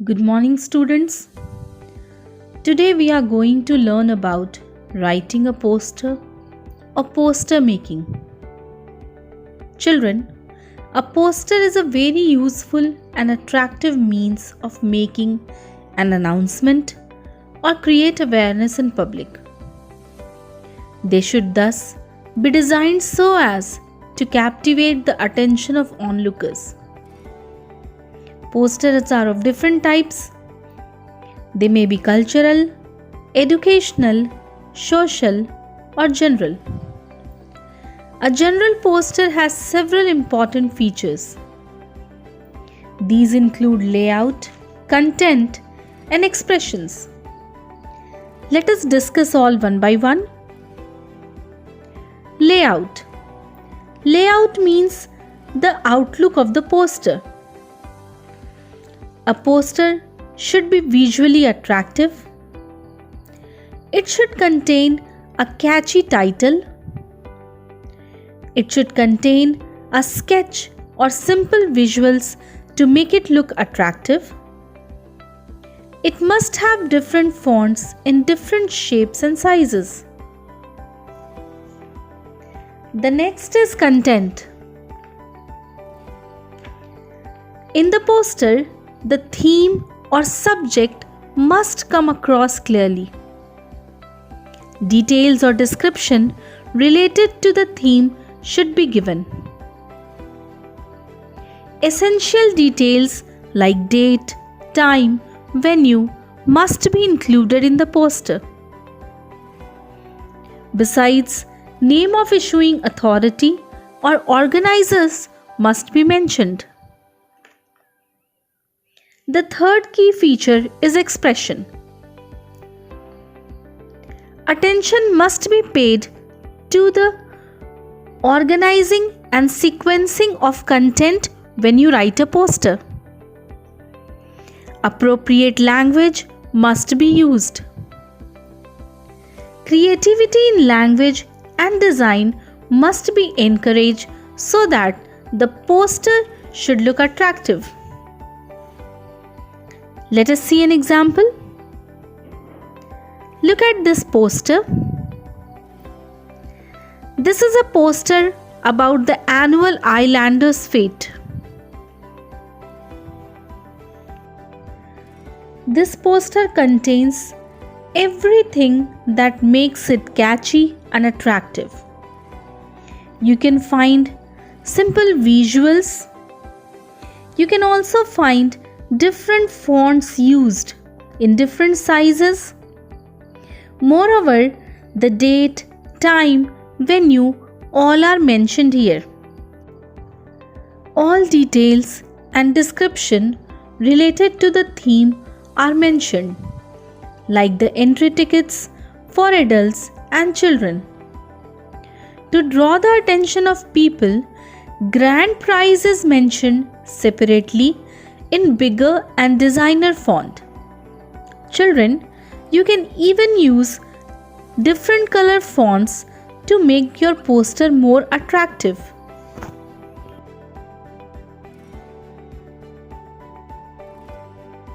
Good morning, students. Today we are going to learn about writing a poster or poster making. Children, a poster is a very useful and attractive means of making an announcement or create awareness in public. They should thus be designed so as to captivate the attention of onlookers. Posters are of different types. They may be cultural, educational, social, or general. A general poster has several important features. These include layout, content, and expressions. Let us discuss all one by one. Layout. Layout means the outlook of the poster. A poster should be visually attractive. It should contain a catchy title. It should contain a sketch or simple visuals to make it look attractive. It must have different fonts in different shapes and sizes. The next is content. In the poster, the theme or subject must come across clearly. Details or description related to the theme should be given. Essential details like date, time, venue must be included in the poster. Besides, name of issuing authority or organizers must be mentioned. The third key feature is expression. Attention must be paid to the organizing and sequencing of content when you write a poster. Appropriate language must be used. Creativity in language and design must be encouraged so that the poster should look attractive. Let us see an example. Look at this poster. This is a poster about the annual Islanders fete. This poster contains everything that makes it catchy and attractive. You can find simple visuals. You can also find different fonts used in different sizes. Moreover, the date, time, venue all are mentioned here. All details and description related to the theme are mentioned, like the entry tickets for adults and children. To draw the attention of people, grand prize is mentioned separately in bigger and designer font. Children, you can even use different color fonts to make your poster more attractive.